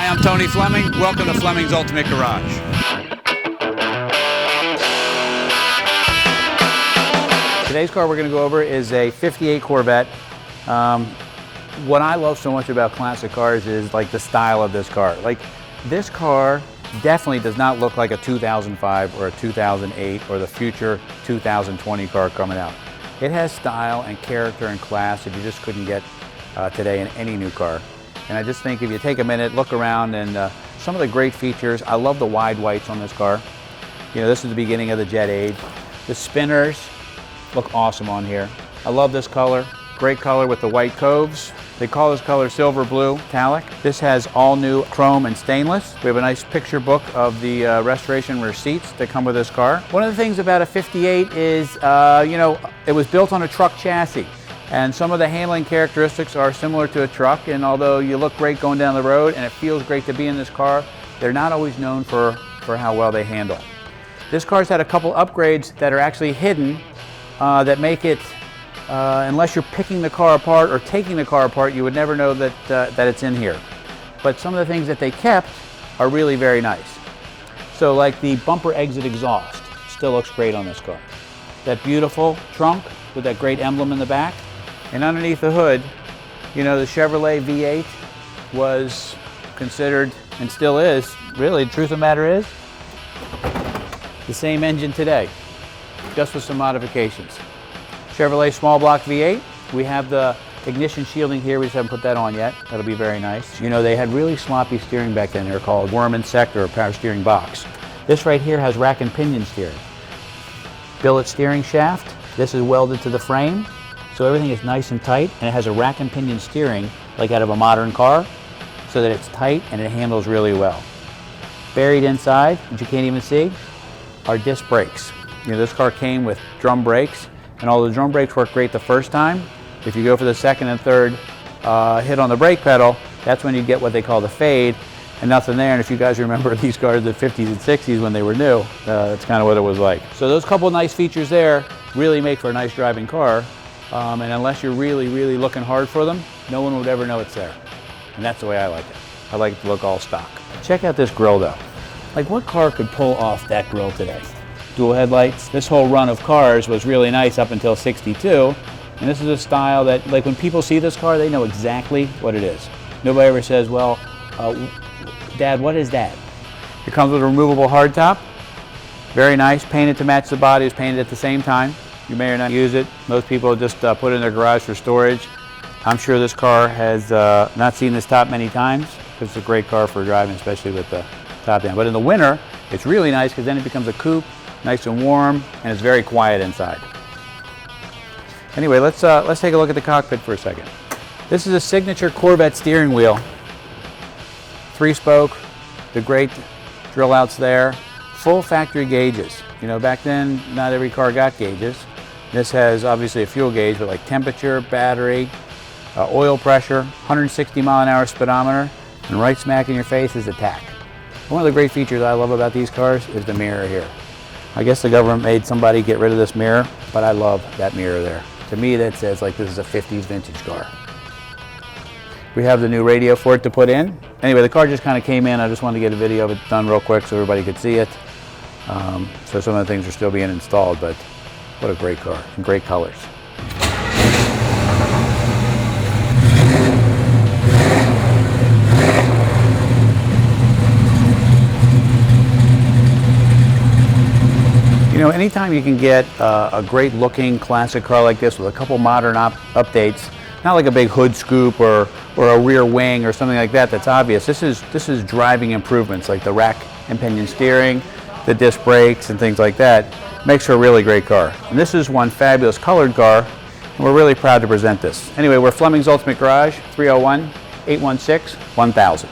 Hi, I'm Tony Fleming. Welcome to Fleming's Ultimate Garage. Today's car we're going to go over is a 58 Corvette. What I love so much about classic cars is like the style of this car. Like this car definitely does not look like a 2005 or a 2008 or the future 2020 car coming out. It has style and character and class that you just couldn't get today in any new car. And I just think if you take a minute, look around, and some of the great features. I love the wide whites on this car. You know, this is the beginning of the jet age. The spinners look awesome on here. I love this color. Great color with the white coves. They call this color silver blue metallic. This has all new chrome and stainless. We have a nice picture book of the restoration receipts that come with this car. One of the things about a 58 is, you know, it was built on a truck chassis. And some of the handling characteristics are similar to a truck, and although you look great going down the road and it feels great to be in this car, they're not always known for how well they handle. This car's had a couple upgrades that are actually hidden that make it, unless you're picking the car apart or taking the car apart, you would never know that it's in here. But some of the things that they kept are really very nice. So like the bumper exit exhaust still looks great on this car. That beautiful trunk with that great emblem in the back. And underneath the hood, you know, the Chevrolet V8 was considered, and still is, really, the truth of the matter is, the same engine today, just with some modifications. Chevrolet small block V8. We have the ignition shielding here. We just haven't put that on yet. That'll be very nice. You know, they had really sloppy steering back then. They were called worm and sector or power steering box. This right here has rack and pinion steering. Billet steering shaft. This is welded to the frame, so everything is nice and tight, and it has a rack and pinion steering like out of a modern car, so that it's tight and it handles really well. Buried inside, which you can't even see, are disc brakes. You know, this car came with drum brakes, and although the drum brakes work great the first time, if you go for the second and third hit on the brake pedal, that's when you get what they call the fade, and nothing there. And if you guys remember these cars in the 50s and 60s when they were new, that's kind of what it was like. So those couple nice features there really make for a nice driving car, and unless you're really, really looking hard for them, no one would ever know it's there. And that's the way I like it. I like it to look all stock. Check out this grille though. Like, what car could pull off that grille today? Dual headlights. This whole run of cars was really nice up until 62, and this is a style that, like, when people see this car, they know exactly what it is. Nobody ever says, well, Dad, what is that? It comes with a removable hardtop. Very nice, painted to match the body, is painted at the same time. You may or not use it. Most people just put it in their garage for storage. I'm sure this car has not seen this top many times, because it's a great car for driving, especially with the top down. But in the winter, it's really nice because then it becomes a coupe, nice and warm, and it's very quiet inside. Anyway, let's take a look at the cockpit for a second. This is a signature Corvette steering wheel. 3-spoke, the great drill outs there. Full factory gauges. You know, back then, not every car got gauges. This has obviously a fuel gauge, but like temperature, battery, oil pressure, 160 mile an hour speedometer, and right smack in your face is the tach. One of the great features I love about these cars is the mirror here. I guess the government made somebody get rid of this mirror, but I love that mirror there. To me, that says like this is a 50s vintage car. We have the new radio for it to put in. Anyway, the car just kind of came in. I just wanted to get a video of it done real quick so everybody could see it. So some of the things are still being installed, but what a great car, and great colors. You know, anytime you can get a great looking classic car like this with a couple modern updates, not like a big hood scoop or a rear wing or something like that that's obvious. This is driving improvements like the rack and pinion steering, the disc brakes and things like that. Makes for a really great car. And this is one fabulous colored car, and we're really proud to present this. Anyway, we're Fleming's Ultimate Garage, 301-816-1000.